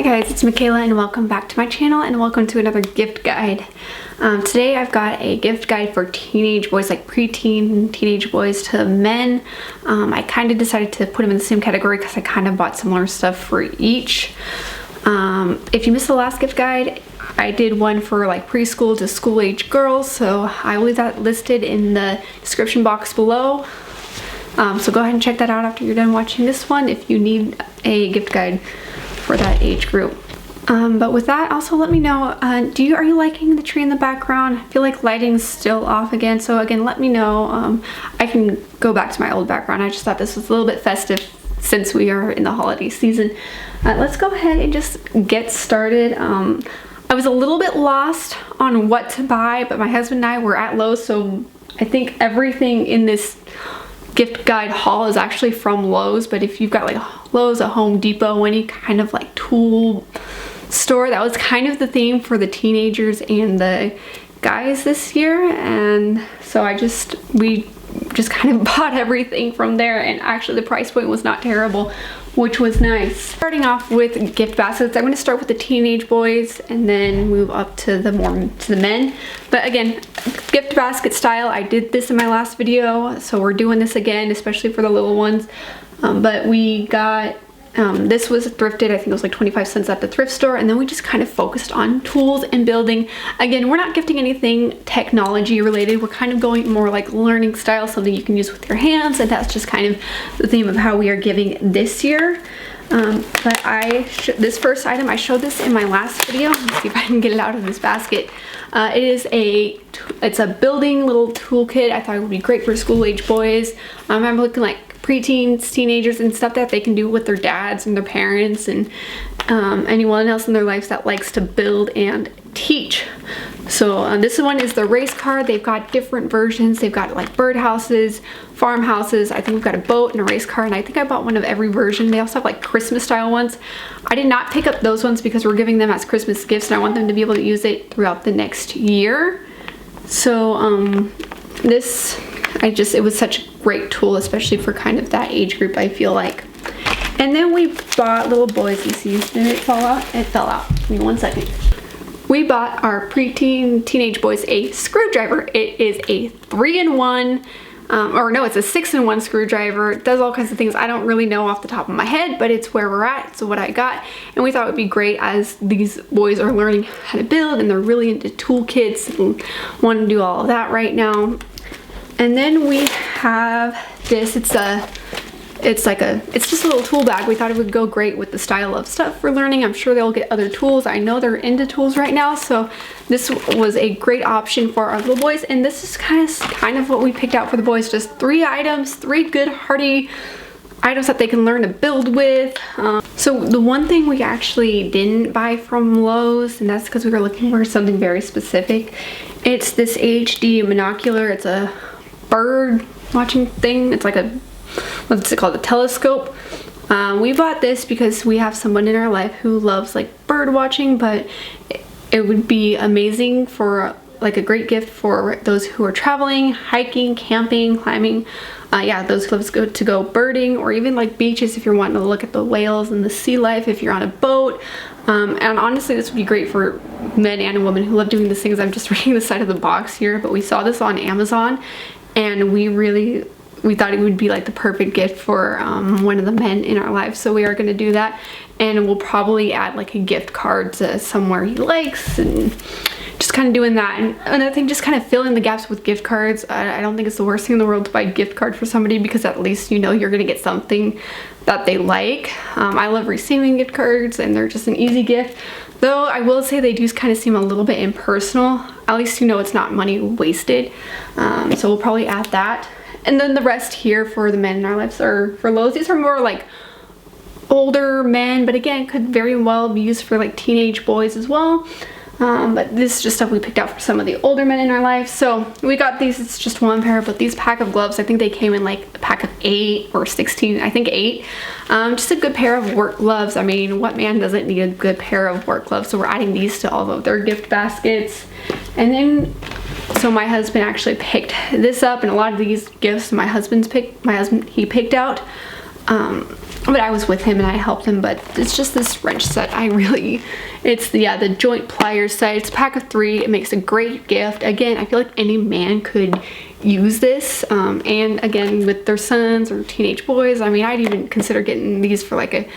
guys, it's Michaela and welcome back to my channel and welcome to another gift guide. Today I've got a gift guide for teenage boys, like preteen teenage boys to men. I kind of decided to put them in the same category because I kind of bought similar stuff for each. If you missed the last gift guide, I did one for like preschool to school age girls, so I will leave that listed in the description box below. So go ahead and check that out after you're done watching this one if you need a gift guide for that age group. But with that, also let me know, are you liking the tree in the background? I feel like lighting's still off again, so again, let me know. I can go back to my old background. I just thought this was a little bit festive since we are in the holiday season. Let's go ahead and just get started. I was a little bit lost on what to buy, but my husband and I were at Lowe's, so I think everything in this gift guide haul is actually from Lowe's. But if you've got like Lowe's, a Home Depot, any kind of like tool store, that was kind of the theme for the teenagers and the guys this year. And so we just kind of bought everything from there, and actually the price point was not terrible, which was nice. Starting off with gift baskets, I'm going to start with the teenage boys and then move up to the men. But again, gift basket style, I did this in my last video, so we're doing this again, especially for the little ones. But we got this was thrifted. I think it was like 25 cents at the thrift store, and then we just kind of focused on tools and building. Again, we're not gifting anything technology related. We're kind of going more like learning style, something you can use with your hands, and that's just kind of the theme of how we are giving this year. But this first item, I showed this in my last video. Let's see if I can get it out of this basket. It's a building little toolkit. I thought it would be great for school age boys. I'm looking like preteens, teenagers, and stuff that they can do with their dads and their parents and anyone else in their lives that likes to build and teach. So this one is the race car. They've got different versions. They've got like birdhouses, farmhouses. I think we've got a boat and a race car, and I think I bought one of every version. They also have like Christmas style ones. I did not pick up those ones because we're giving them as Christmas gifts, and I want them to be able to use it throughout the next year. So it was such a great tool, especially for kind of that age group, I feel like. And then we bought little boys. You see, did it fall out? It fell out. Give me 1 second. We bought our preteen teenage boys a screwdriver. It is a 3-in-1, or no, it's a 6-in-1 screwdriver. It does all kinds of things. I don't really know off the top of my head, but it's where we're at. So what I got, and we thought it would be great as these boys are learning how to build and they're really into toolkits and want to do all of that right now. And then we have this. It's just a little tool bag. We thought it would go great with the style of stuff we're learning. I'm sure they'll get other tools. I know they're into tools right now, so this was a great option for our little boys. And this is kind of what we picked out for the boys. Just 3 items, 3 good hearty items that they can learn to build with. So the one thing we actually didn't buy from Lowe's, and that's because we were looking for something very specific. It's this HD Monocular. It's a bird watching thing. It's like what's it called, a telescope. We bought this because we have someone in our life who loves like bird watching, but it would be amazing for like a great gift for those who are traveling, hiking, camping, climbing. Those who love to go birding, or even like beaches if you're wanting to look at the whales and the sea life if you're on a boat. And honestly, this would be great for men and women who love doing these things. I'm just reading the side of the box here, but we saw this on Amazon, and we thought it would be like the perfect gift for one of the men in our lives. So we are going to do that, and we'll probably add like a gift card to somewhere he likes, and just kind of doing that. And another thing, just kind of fill in the gaps with gift cards. I don't think it's the worst thing in the world to buy a gift card for somebody, because at least you know you're going to get something that they like. I love receiving gift cards, and they're just an easy gift. Though I will say they do kind of seem a little bit impersonal. At least you know it's not money wasted. So we'll probably add that. And then the rest here for the men in our lives are for Lowe's. These are more like older men, but again, could very well be used for like teenage boys as well. But this is just stuff we picked out for some of the older men in our life. So we got these. It's just 1 pair, but these pack of gloves, I think they came in like a pack of 8 or 16, I think 8. Just a good pair of work gloves. I mean, what man doesn't need a good pair of work gloves? So we're adding these to all of their gift baskets. And then, so my husband actually picked this up, and a lot of these gifts he picked out. but I was with him and I helped him. But it's just this wrench set. It's the joint plier set. It's a pack of 3. It makes a great gift. Again, I feel like any man could use this, and again, with their sons or teenage boys. I mean, I'd even consider getting these for like a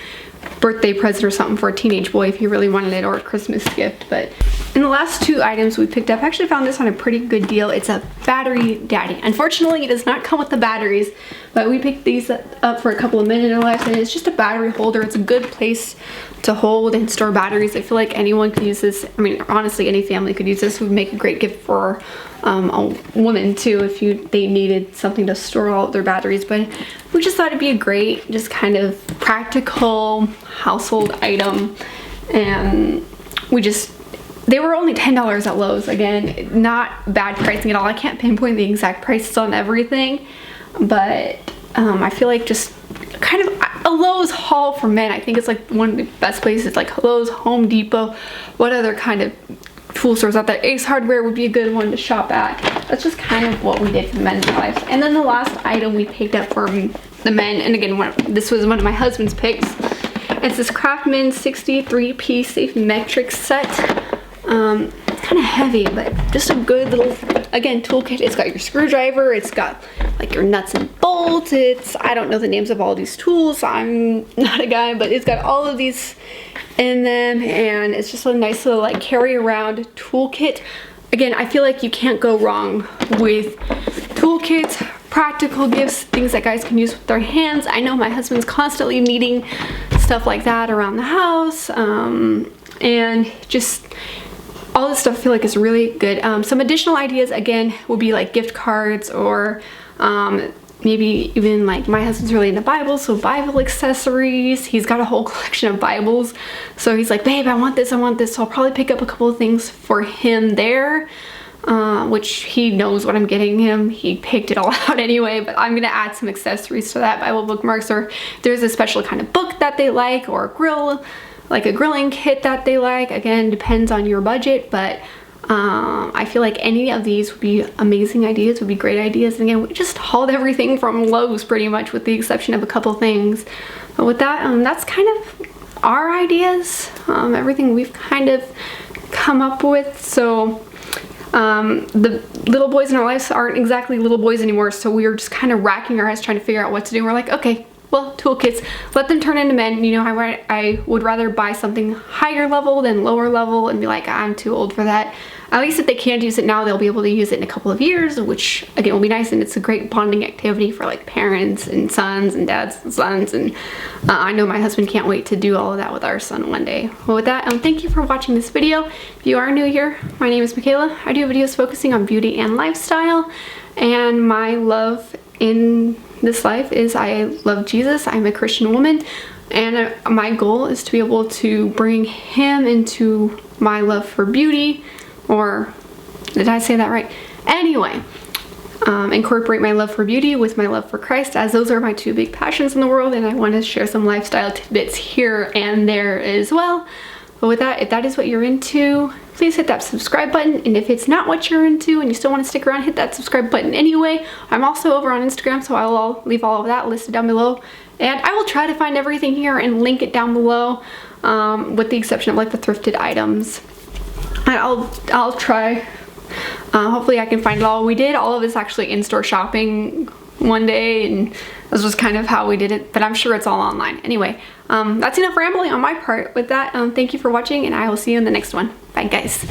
birthday present or something for a teenage boy if you really wanted it, or a Christmas gift. But in the last 2 items we picked up, I actually found this on a pretty good deal. It's a battery daddy. Unfortunately, it does not come with the batteries, but we picked these up for a couple of minutes in our life, and it's just a battery holder. It's a good place to hold and store batteries. I feel like anyone could use this. I mean, honestly, any family could use this. It would make a great gift for a woman too, if they needed something to store all of their batteries. But we just thought it'd be a great, just kind of practical household item, and they were only $10 at Lowe's. Again, not bad pricing at all. I can't pinpoint the exact prices on everything, but I feel like just kind of a Lowe's haul for men. I think it's like one of the best places, like Lowe's, Home Depot, what other kind of tool stores out there. Ace Hardware would be a good one to shop at. That's just kind of what we did for the men's lives. And then the last item we picked up for the men, and again, this was one of my husband's picks. It's this Craftsman 63-piece safe metric set. Kind of heavy, but just a good little, again, toolkit. It's got your screwdriver, it's got like your nuts and bolts. I don't know the names of all these tools, I'm not a guy, but it's got all of these in them, and it's just a nice little like carry around toolkit. Again, I feel like you can't go wrong with toolkits, practical gifts, things that guys can use with their hands. I know my husband's constantly needing stuff like that around the house, and just all this stuff I feel like is really good. Some additional ideas, again, would be like gift cards, or maybe even like, my husband's really into Bibles, so Bible accessories. He's got a whole collection of Bibles, so he's like, babe, I want this, so I'll probably pick up a couple of things for him there, which he knows what I'm getting him. He picked it all out anyway, but I'm gonna add some accessories to that, Bible bookmarks, or if there's a special kind of book that they like, or a grilling kit that they like. Again, depends on your budget, but I feel like any of these would be amazing ideas, would be great ideas. And again, we just hauled everything from Lowe's pretty much, with the exception of a couple things. But with that, that's kind of our ideas, everything we've kind of come up with. So the little boys in our lives aren't exactly little boys anymore, so we were just kind of racking our heads trying to figure out what to do. We're like, okay, well, toolkits, let them turn into men. You know, I would rather buy something higher level than lower level and be like, I'm too old for that. At least if they can't use it now, they'll be able to use it in a couple of years, which again will be nice, and it's a great bonding activity for like parents and sons and dads and sons, and I know my husband can't wait to do all of that with our son one day. Well, with that, thank you for watching this video. If you are new here, my name is Michaela. I do videos focusing on beauty and lifestyle, and my love in this life is I love Jesus. I'm a Christian woman, and my goal is to be able to bring him into my love for beauty, or did I say that right? Anyway, incorporate my love for beauty with my love for Christ, as those are my 2 big passions in the world, and I want to share some lifestyle tidbits here and there as well. But with that, if that is what you're into, please hit that subscribe button. And if it's not what you're into and you still want to stick around, hit that subscribe button anyway. I'm also over on Instagram, so I'll leave all of that listed down below. And I will try to find everything here and link it down below, with the exception of like the thrifted items. And I'll try. Hopefully I can find it all. We did all of this actually in-store shopping one day, and this was kind of how we did it, but I'm sure it's all online. Anyway, that's enough rambling on my part. With that, thank you for watching, and I will see you in the next one. Bye, guys.